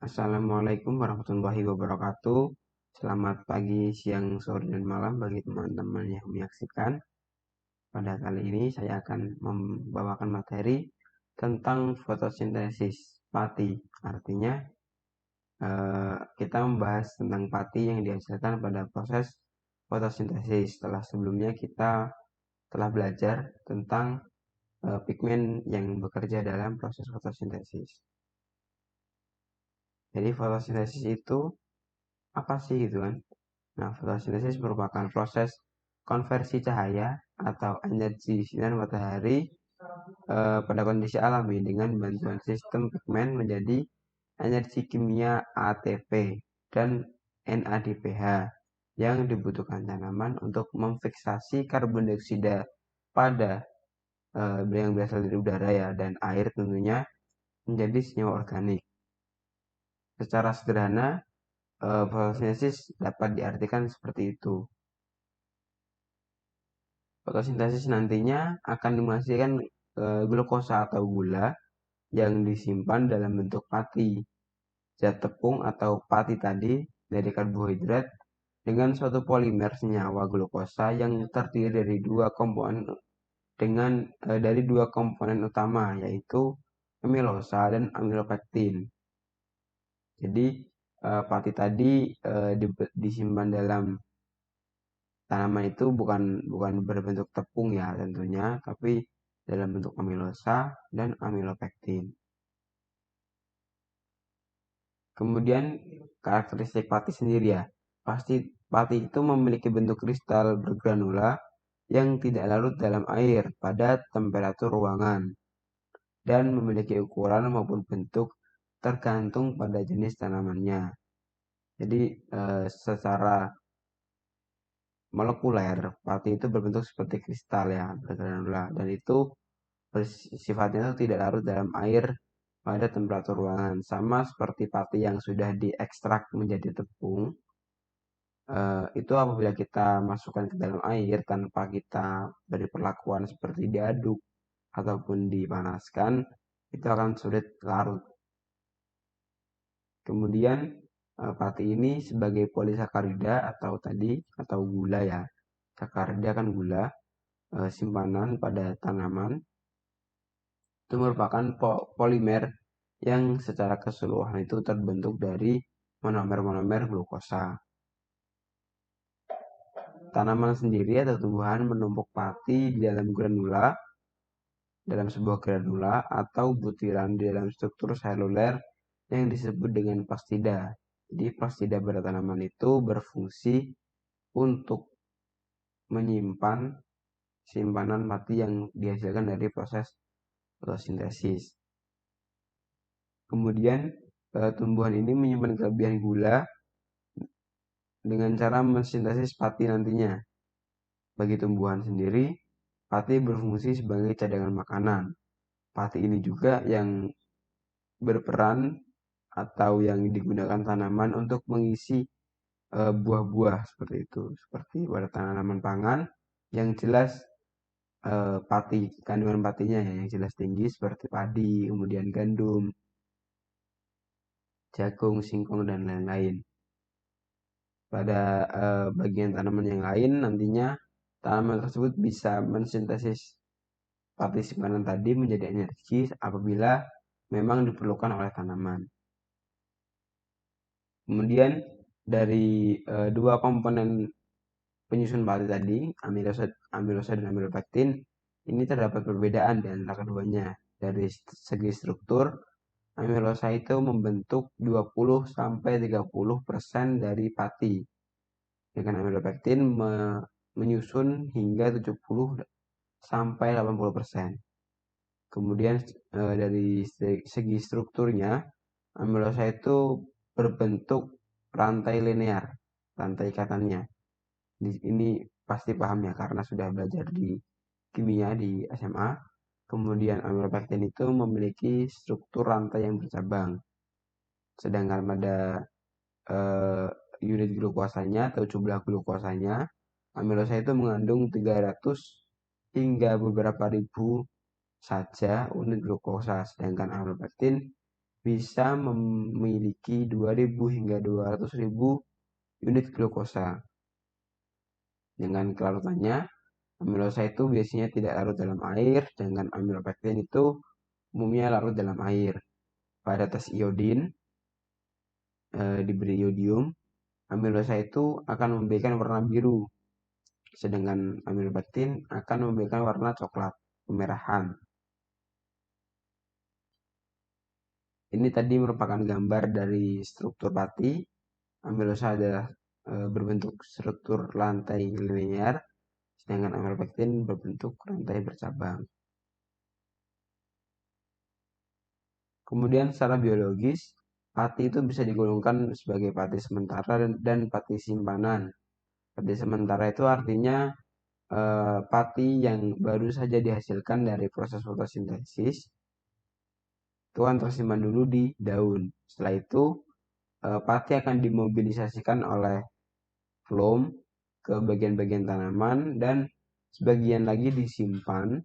Assalamualaikum warahmatullahi wabarakatuh. Selamat pagi, siang, sore, dan malam bagi teman-teman yang menyaksikan. Pada kali ini saya akan membawakan materi tentang fotosintesis pati. Artinya kita membahas tentang pati yang dihasilkan pada proses fotosintesis. Setelah sebelumnya kita telah belajar tentang pigmen yang bekerja dalam proses fotosintesis. Jadi fotosintesis itu apa sih gitu kan? Nah, fotosintesis merupakan proses konversi cahaya atau energi sinar matahari pada kondisi alami dengan bantuan sistem pigmen menjadi energi kimia ATP dan NADPH yang dibutuhkan tanaman untuk memfiksasi karbon dioksida pada yang berasal dari udara ya dan air tentunya menjadi senyawa organik. Secara sederhana, fotosintesis dapat diartikan seperti itu. Fotosintesis nantinya akan menghasilkan glukosa atau gula yang disimpan dalam bentuk pati. Zat tepung atau pati tadi dari karbohidrat dengan suatu polimer senyawa glukosa yang terdiri dari dua komponen utama yaitu amilosa dan amilopektin. Jadi pati tadi disimpan dalam tanaman itu bukan berbentuk tepung ya tentunya, tapi dalam bentuk amilosa dan amilopektin. Kemudian karakteristik pati sendiri ya. Pati itu memiliki bentuk kristal bergranula yang tidak larut dalam air pada temperatur ruangan dan memiliki ukuran maupun bentuk tergantung pada jenis tanamannya. Jadi secara molekuler, pati itu berbentuk seperti kristal ya, bergranula dan itu sifatnya itu tidak larut dalam air pada temperatur ruangan. Sama seperti pati yang sudah diekstrak menjadi tepung, itu apabila kita masukkan ke dalam air tanpa kita beri perlakuan seperti diaduk ataupun dipanaskan, itu akan sulit larut. Kemudian pati ini sebagai polisakarida atau gula ya. Sakarida kan gula simpanan pada tanaman. Itu merupakan polimer yang secara keseluruhan itu terbentuk dari monomer-monomer glukosa. Tanaman sendiri atau tumbuhan menumpuk pati di dalam sebuah granula atau butiran di dalam struktur seluler yang disebut dengan plastida. Jadi plastida pada tanaman itu berfungsi untuk menyimpan simpanan pati yang dihasilkan dari proses fotosintesis. Kemudian tumbuhan ini menyimpan kelebihan gula dengan cara mensintesis pati nantinya. Bagi tumbuhan sendiri, pati berfungsi sebagai cadangan makanan. Pati ini juga yang berperan atau yang digunakan tanaman untuk mengisi buah-buah seperti itu. Seperti pada tanaman pangan yang jelas kandungan patinya ya, yang jelas tinggi seperti padi, kemudian gandum, jagung, singkong, dan lain-lain. Pada bagian tanaman yang lain nantinya tanaman tersebut bisa mensintesis pati simpanan tadi menjadi energi apabila memang diperlukan oleh tanaman. Kemudian dari dua komponen penyusun pati tadi, amilosa dan amilopektin, ini terdapat perbedaan di antara keduanya. Dari segi struktur, amilosa itu membentuk 20-30% dari pati. Dengan amilopektin menyusun hingga 70-80%. Kemudian dari segi strukturnya, amilosa itu berbentuk rantai linear, rantai ikatannya. Ini pasti paham ya karena sudah belajar di kimia di SMA. Kemudian amilopektin itu memiliki struktur rantai yang bercabang. Sedangkan pada unit glukosanya atau jumlah glukosanya, amilosa itu mengandung 300 hingga beberapa ribu saja unit glukosa, sedangkan amilopektin bisa memiliki 2.000 hingga 200.000 unit glukosa. Dengan kelarutannya, amilosa itu biasanya tidak larut dalam air, sedangkan amilopektin itu umumnya larut dalam air. Pada tes iodin, diberi iodium, amilosa itu akan memberikan warna biru, sedangkan amilopektin akan memberikan warna coklat, kemerahan. Ini tadi merupakan gambar dari struktur pati. Amilosa adalah berbentuk struktur lantai linear, sedangkan amilopektin berbentuk rantai bercabang. Kemudian secara biologis, pati itu bisa digolongkan sebagai pati sementara dan pati simpanan. Pati sementara itu artinya pati yang baru saja dihasilkan dari proses fotosintesis itu kan tersimpan dulu di daun. Setelah itu pati akan dimobilisasikan oleh floem ke bagian-bagian tanaman dan sebagian lagi disimpan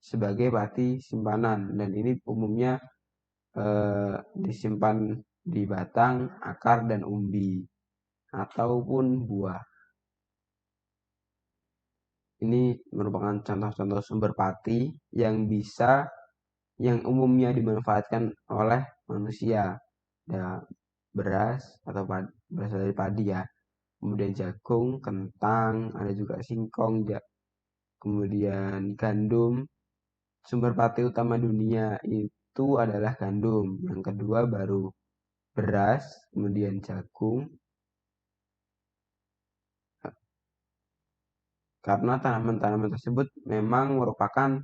sebagai pati simpanan, dan ini umumnya disimpan di batang, akar, dan umbi ataupun buah. Ini merupakan contoh-contoh sumber pati yang umumnya dimanfaatkan oleh manusia. Ada beras atau berasal dari padi ya. Kemudian jagung, kentang, ada juga singkong, kemudian gandum. Sumber pati utama dunia itu adalah gandum. Yang kedua baru beras, kemudian jagung. Karena tanaman-tanaman tersebut memang merupakan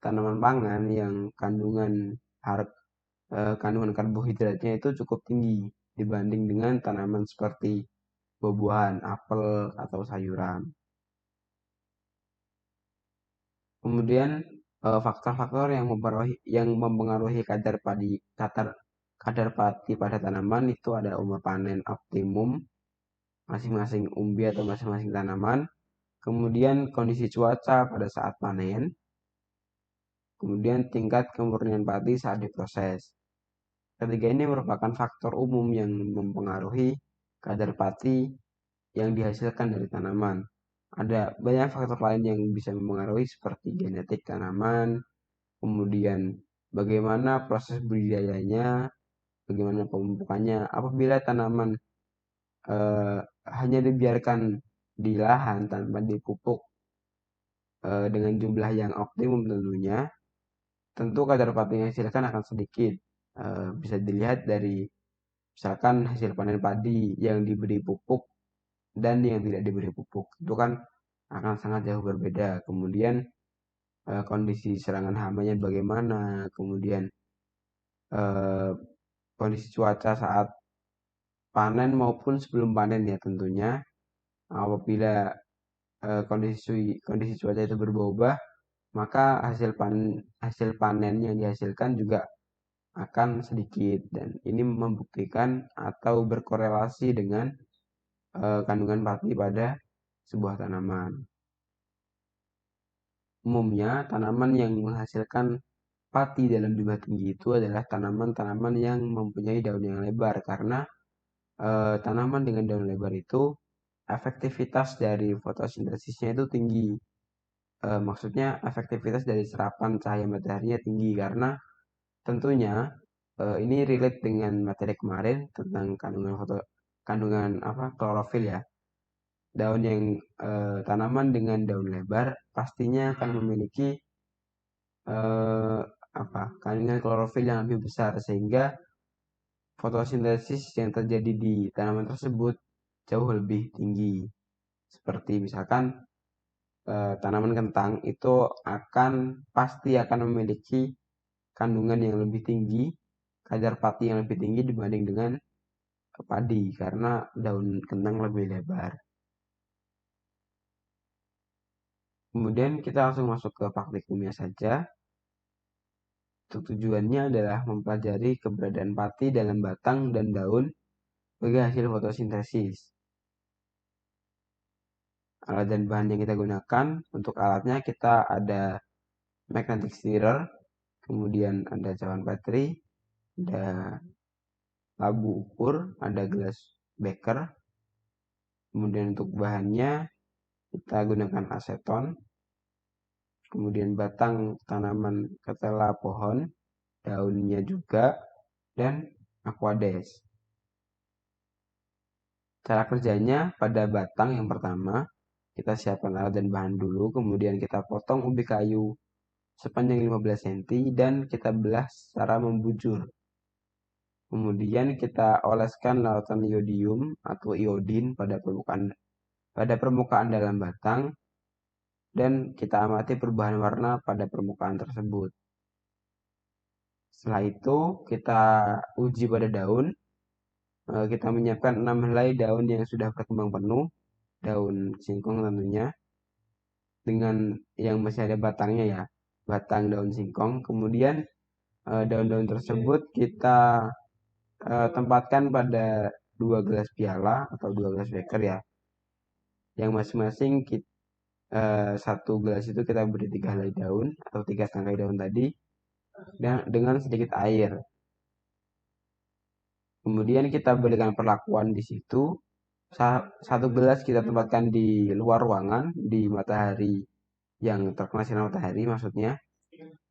tanaman pangan yang kandungan karbohidratnya itu cukup tinggi dibanding dengan tanaman seperti buah-buahan, apel, atau sayuran. Kemudian faktor-faktor yang mempengaruhi kadar pati pada tanaman itu ada umur panen optimum masing-masing umbi atau masing-masing tanaman, kemudian kondisi cuaca pada saat panen, kemudian tingkat kemurnian pati saat diproses. Ketiga ini merupakan faktor umum yang mempengaruhi kadar pati yang dihasilkan dari tanaman. Ada banyak faktor lain yang bisa mempengaruhi seperti genetik tanaman, kemudian bagaimana proses budidayanya, bagaimana pemupukannya. Apabila tanaman hanya dibiarkan di lahan tanpa dipupuk dengan jumlah yang optimum tentunya, tentu kadar pati yang dihasilkan akan sedikit. Bisa dilihat dari misalkan hasil panen padi yang diberi pupuk dan yang tidak diberi pupuk, itu kan akan sangat jauh berbeda. Kemudian kondisi serangan hamanya bagaimana, kemudian kondisi cuaca saat panen maupun sebelum panen ya tentunya. Apabila kondisi cuaca itu berubah, maka hasil panen yang dihasilkan juga akan sedikit, dan ini membuktikan atau berkorelasi dengan kandungan pati pada sebuah tanaman. Umumnya tanaman yang menghasilkan pati dalam jumlah tinggi itu adalah tanaman-tanaman yang mempunyai daun yang lebar, karena tanaman dengan daun lebar itu efektivitas dari fotosintesisnya itu tinggi. Maksudnya efektivitas dari serapan cahaya mataharinya tinggi, karena tentunya ini relate dengan materi kemarin tentang kandungan klorofil ya. Tanaman dengan daun lebar pastinya akan memiliki kandungan klorofil yang lebih besar, sehingga fotosintesis yang terjadi di tanaman tersebut jauh lebih tinggi. Seperti misalkan tanaman kentang itu pasti akan memiliki kandungan yang lebih tinggi, kadar pati yang lebih tinggi dibanding dengan padi, karena daun kentang lebih lebar. Kemudian kita langsung masuk ke praktikumnya saja. Tujuannya adalah mempelajari keberadaan pati dalam batang dan daun sebagai hasil fotosintesis. Alat dan bahan yang kita gunakan, untuk alatnya kita ada magnetic stirrer, kemudian ada cawan baterai, ada labu ukur, ada gelas beker. Kemudian untuk bahannya kita gunakan aseton, kemudian batang tanaman ketela pohon, daunnya juga, dan aquades. Cara kerjanya pada batang yang pertama, kita siapkan alat dan bahan dulu, kemudian kita potong ubi kayu sepanjang 15 cm dan kita belah secara membujur. Kemudian kita oleskan larutan iodium atau iodin pada permukaan dalam batang dan kita amati perubahan warna pada permukaan tersebut. Setelah itu kita uji pada daun. Kita menyiapkan 6 helai daun yang sudah berkembang penuh, daun singkong tentunya, dengan yang masih ada batangnya ya, batang daun singkong. Kemudian daun-daun tersebut kita tempatkan pada 2 gelas piala atau 2 gelas beker ya, yang masing-masing satu gelas itu kita beri 3 helai daun atau 3 tangkai daun tadi, dan dengan sedikit air. Kemudian kita berikan perlakuan di situ. Satu gelas kita tempatkan di luar ruangan, di matahari yang terkena sinar matahari maksudnya.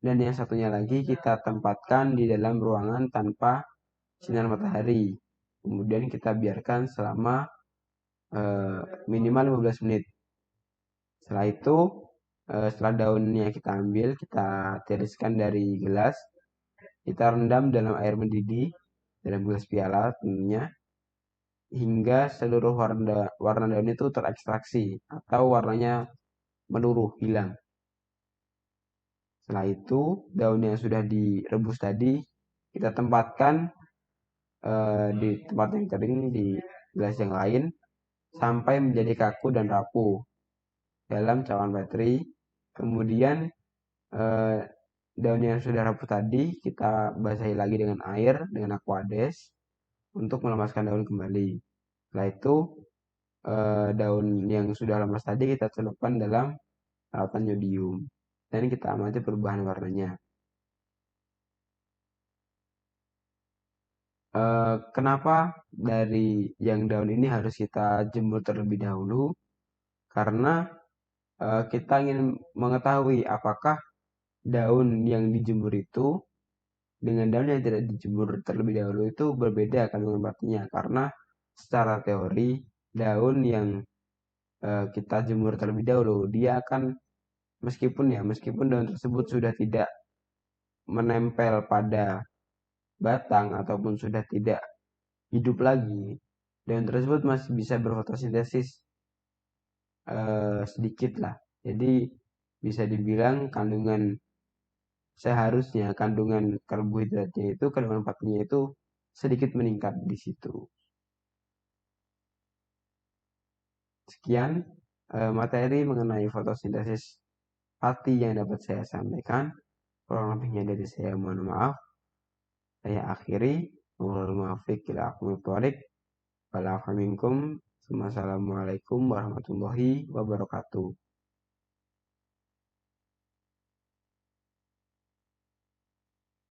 Dan yang satunya lagi kita tempatkan di dalam ruangan tanpa sinar matahari. Kemudian kita biarkan selama minimal 15 menit. Setelah itu, setelah daunnya kita ambil, kita tiriskan dari gelas. Kita rendam dalam air mendidih, dalam gelas piala tentunya, hingga seluruh warna daun itu terekstraksi atau warnanya meluruh, hilang. Setelah itu, daun yang sudah direbus tadi kita tempatkan di tempat yang kering di gelas yang lain sampai menjadi kaku dan rapuh dalam cawan petri. Kemudian daun yang sudah rapuh tadi kita basahi lagi dengan air, dengan aquades untuk melemaskan daun kembali. Setelah itu daun yang sudah lemas tadi kita celupkan dalam larutan iodium dan kita amati perubahan warnanya. Kenapa dari yang daun ini harus kita jemur terlebih dahulu? Karena kita ingin mengetahui apakah daun yang dijemur itu dengan daun yang tidak dijemur terlebih dahulu itu berbeda kandungan partinya. Karena secara teori daun yang kita jemur terlebih dahulu dia akan meskipun daun tersebut sudah tidak menempel pada batang ataupun sudah tidak hidup lagi, daun tersebut masih bisa berfotosintesis sedikit lah. Jadi bisa dibilang seharusnya kandungan karbohidratnya itu, kandungan partinya itu sedikit meningkat di situ. Sekian materi mengenai fotosintesis pati yang dapat saya sampaikan. Kurang lebihnya dari saya mohon maaf. Saya akhiri. Wassalamualaikum warahmatullahi wabarakatuh.